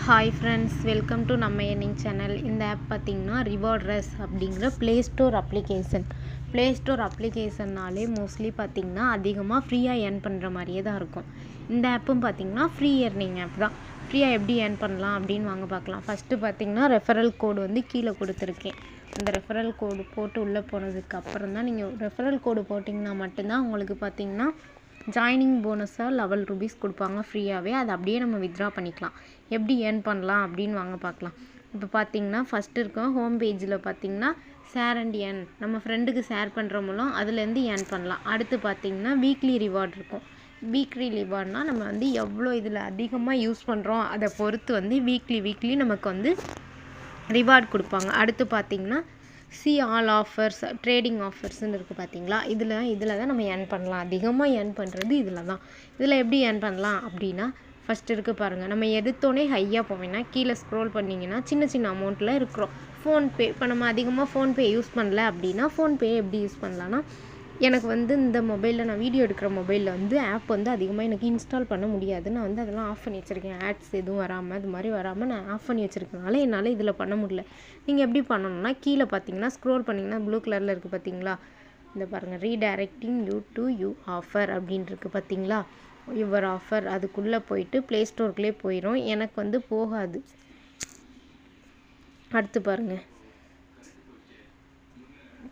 Hi friends, welcome to நம்ம earning channel. இந்த app பார்த்திங்கன்னா ரிவார்ட் ரஸ் அப்படிங்கிற ப்ளே ஸ்டோர் அப்ளிகேஷன்னாலே மோஸ்ட்லி பார்த்திங்கன்னா அதிகமாக ஃப்ரீயாக ஏர்ன் பண்ணுற மாதிரியே தான் இருக்கும். இந்த ஆப்பும் பார்த்திங்கன்னா ஃப்ரீ ஏர்னிங் ஆப் தான். ஃப்ரீயாக எப்படி ஏர்ன் பண்ணலாம் அப்படின்னு வாங்க பார்க்கலாம். ஃபஸ்ட்டு பார்த்திங்கன்னா ரெஃபரல் கோடு கீழே கொடுத்துருக்கேன். அந்த ரெஃபரல் கோடு போட்டு உள்ளே போனதுக்கு அப்புறம் தான் நீங்கள் ரெஃபரல் கோடு போட்டிங்கன்னா மட்டும்தான் உங்களுக்கு பார்த்திங்கன்னா ஜாயினிங் போனஸாக ₹11 கொடுப்பாங்க ஃப்ரீயாகவே. அதை அப்படியே நம்ம வித்ட்ரா பண்ணிக்கலாம். எப்படி ஏர்ன் பண்ணலாம் அப்படின்னு வாங்க பார்க்கலாம். இப்போ பார்த்திங்கன்னா ஃபஸ்ட்டு இருக்கும் ஹோம் பேஜில் பார்த்திங்கன்னா ஷேர் அண்ட் ஏர்ன், நம்ம ஃப்ரெண்டுக்கு ஷேர் பண்ணுற மூலம் அதுலேருந்து ஏர்ன் பண்ணலாம். அடுத்து பார்த்திங்கன்னா வீக்லி ரிவார்ட் இருக்கும். வீக்லி ரிவார்ட்னால் நம்ம எவ்வளோ இதில் அதிகமாக யூஸ் பண்ணுறோம் அதை பொறுத்து வீக்லி நமக்கு ரிவார்ட் கொடுப்பாங்க. அடுத்து பார்த்திங்கன்னா ஆல் ஆஃபர்ஸ், ட்ரேடிங் ஆஃபர்ஸ்ன்னு இருக்குது பார்த்தீங்களா. இதில் தான் நம்ம ஏர்ன் பண்ணலாம். அதிகமாக ஏர்ன் பண்ணுறது இதில் தான். இதில் எப்படி ஏர்ன் பண்ணலாம் அப்படின்னா ஃபஸ்ட்டு இருக்குது பாருங்கள். நம்ம எடுத்தோடனே ஹையாக போவேன்னா கீழே ஸ்க்ரோல் பண்ணிங்கன்னா சின்ன அமௌண்ட்டில் இருக்கிறோம். ஃபோன்பே, இப்போ நம்ம அதிகமாக ஃபோன்பே யூஸ் பண்ணல அப்படின்னா ஃபோன்பே எப்படி யூஸ் பண்ணலான்னா, எனக்கு இந்த மொபைலில் நான் வீடியோ எடுக்கிற மொபைலில் ஆப் அதிகமாக எனக்கு இன்ஸ்டால் பண்ண முடியாது. நான் அதெல்லாம் ஆஃப் பண்ணி வச்சுருக்கேன். ஆட்ஸ் எதுவும் வராமல் அது மாதிரி வராமல் நான் ஆஃப் பண்ணி வச்சுருக்கனால என்னால் இதில் பண்ண முடியல. நீங்கள் எப்படி பண்ணணும்னா கீழே பார்த்தீங்கன்னா ஸ்க்ரோல் பண்ணிங்கன்னா ப்ளூ கலரில் இருக்குது பார்த்தீங்களா. இந்த பாருங்கள், redirecting you to you offer அப்படின்ட்டு இருக்குது பார்த்தீங்களா. யுவர் ஆஃபர் அதுக்குள்ளே போயிட்டு ப்ளே ஸ்டோருக்குள்ளே போயிடும். எனக்கு போகாது. அடுத்து பாருங்கள்,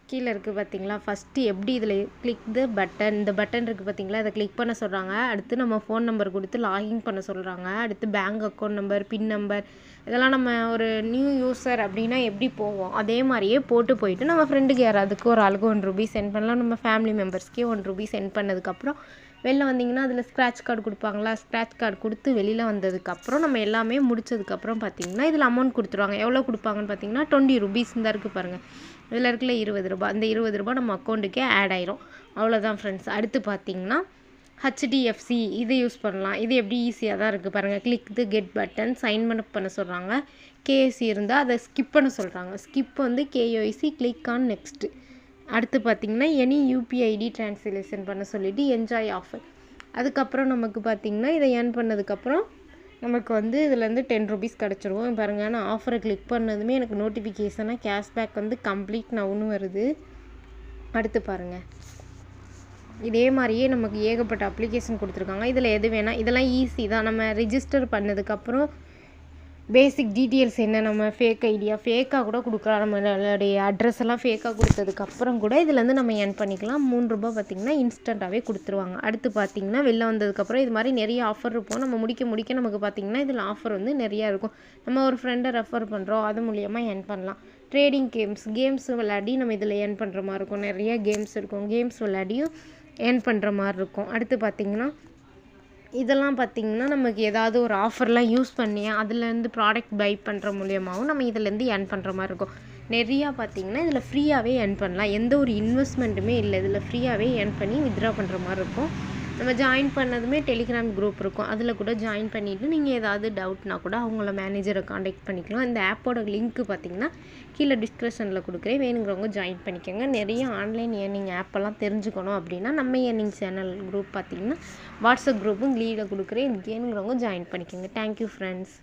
கீழே இருக்குது பார்த்தீங்களா. ஃபஸ்ட்டு எப்படி இதில் கிளிக் த பட்டன், இந்த பட்டன் இருக்குது பார்த்தீங்களா, அதை கிளிக் பண்ண சொல்கிறாங்க. அடுத்து நம்ம ஃபோன் நம்பர் கொடுத்து லாகின் பண்ண சொல்கிறாங்க. அடுத்து பேங்க் அக்கௌண்ட் நம்பர், பின் நம்பர், இதெல்லாம் நம்ம ஒரு நியூ யூஸர் அப்படின்னா எப்படி போவோம் அதே மாதிரியே போயிட்டு நம்ம ஃப்ரெண்டுக்கு யாராவதுக்கு ஒரு ஆளுக்கு ₹1 சென்ட் பண்ணலாம். நம்ம ஃபேமிலி மெம்பர்ஸ்க்கே ₹1 சென்ட் பண்ணதுக்கப்புறம் வெளில வந்தீங்கன்னா அதில் ஸ்க்ராட்ச் கார்டு கொடுப்பாங்களா. ஸ்க்ராட்ச் கார்டு கொடுத்து வெளியில் வந்ததுக்கப்புறம் நம்ம எல்லாமே முடிச்சதுக்கப்புறம் பார்த்திங்கன்னா இதில் அமௌண்ட் கொடுத்துருவாங்க. எவ்வளோ கொடுப்பாங்கன்னு பார்த்தீங்கன்னா ₹20 தான் இருக்குது பாருங்கள். இதில் இருக்குல்ல ₹20, அந்த ₹20 நம்ம அக்கௌண்ட்டுக்கே ஆட் ஆயிரும். அவ்வளோதான் ஃப்ரெண்ட்ஸ். அடுத்து பார்த்திங்கன்னா HDFC இது யூஸ் பண்ணலாம். இது எப்படி ஈஸியாக தான் இருக்குது பாருங்கள். Click the get button, sign பண்ண சொல்கிறாங்க. KYC இருந்தால் அதை ஸ்கிப் பண்ண சொல்கிறாங்க. ஸ்கிப் KYC, கிளிக் ஆன் நெக்ஸ்ட்டு. அடுத்து பார்த்திங்கன்னா எனி UPID ட்ரான்ஸ்லேஷன் பண்ண சொல்லிவிட்டு என்ஜாய் ஆஃபர். அதுக்கப்புறம் நமக்கு பார்த்திங்கன்னா இதை ஏர்ன் பண்ணதுக்கப்புறம் நமக்கு இதுலேருந்து ₹10 கிடச்சிருவோம். பாருங்கள், நான் ஆஃபரை கிளிக் பண்ணதுமே எனக்கு நோட்டிஃபிகேஷனாக கேஷ்பேக் கம்ப்ளீட் நவுன்னு வருது. அடுத்து பாருங்கள், இதே மாதிரியே நமக்கு ஏகப்பட்ட அப்ளிகேஷன் கொடுத்துருக்காங்க. இதில் எது வேணால், இதெல்லாம் ஈஸி தான். நம்ம ரிஜிஸ்டர் பண்ணதுக்கப்புறம் பேசிக் டீட்டெயில்ஸ் என்ன, நம்ம ஃபேக்காக கூட கொடுக்கலாம். நம்மளுடைய அட்ரஸ் எல்லாம் ஃபேக்காக கொடுத்ததுக்கப்புறம் கூட இதுலேருந்து நம்ம ஏர்ன் பண்ணிக்கலாம். ₹3 பார்த்திங்கன்னா இன்ஸ்டண்ட்டாகவே கொடுத்துருவாங்க. அடுத்து பார்த்திங்கன்னா வெளில வந்ததுக்கப்புறம் இது மாதிரி நிறைய ஆஃபர் இருக்கும். நம்ம முடிக்க நமக்கு பார்த்திங்கன்னா இதில் ஆஃபர் நிறையா இருக்கும். நம்ம ஒரு ஃப்ரெண்டை ரெஃபர் பண்ணுறோம், அது மூலியமாக ஏர்ன் பண்ணலாம். ட்ரேடிங் கேம்ஸ் விளையாடி நம்ம இதில் ஏர்ன் பண்ணுற மாதிரி இருக்கும். நிறைய கேம்ஸ் இருக்கும். கேம்ஸ் விளையாடியும் ஏர்ன் பண்ணுற மாதிரி இருக்கும். அடுத்து பார்த்திங்கன்னா இதெல்லாம் பார்த்திங்கன்னா நமக்கு ஏதாவது ஒரு ஆஃபர்லாம் யூஸ் பண்ணி அதுலேருந்து ப்ராடக்ட் பை பண்ணுற மூலியமாகவும் நம்ம இதிலேருந்து ஏர்ன் பண்ணுற மாதிரி இருக்கும். நிறையா பார்த்திங்கன்னா இதில் ஃப்ரீயாகவே ஏர்ன் பண்ணலாம். எந்த ஒரு இன்வெஸ்ட்மெண்ட்டுமே இல்லை. இதில் ஃப்ரீயாகவே ஏர்ன் பண்ணி வித்ட்ரா பண்ணுற மாதிரி இருக்கும். நம்ம ஜாயின் பண்ணதுமே டெலிகிராம் குரூப் இருக்கும். அதில் கூட ஜாயின் பண்ணிவிட்டு நீங்கள் ஏதாவது டவுட்னா கூட அவங்கள மேனேஜரை காண்டாக்ட் பண்ணிக்கலாம். இந்த ஆப்போட லிங்க்கு பார்த்திங்கன்னா கீழே டிஸ்கிரிப்ஷனில் கொடுக்குறேன். வேணுங்கிறவங்க ஜாயின் பண்ணிக்கோங்க. நிறைய ஆன்லைன் ஏர்னிங் ஆப்பெல்லாம் தெரிஞ்சுக்கணும் அப்படின்னா நம்ம ஏர்னிங் சேனல் குரூப் பார்த்திங்கன்னா வாட்ஸ்அப் குரூப்பும் லீடில் கொடுக்குறேன். வேணுங்கிறவங்க ஜாயின் பண்ணிக்கோங்க. Thank you friends.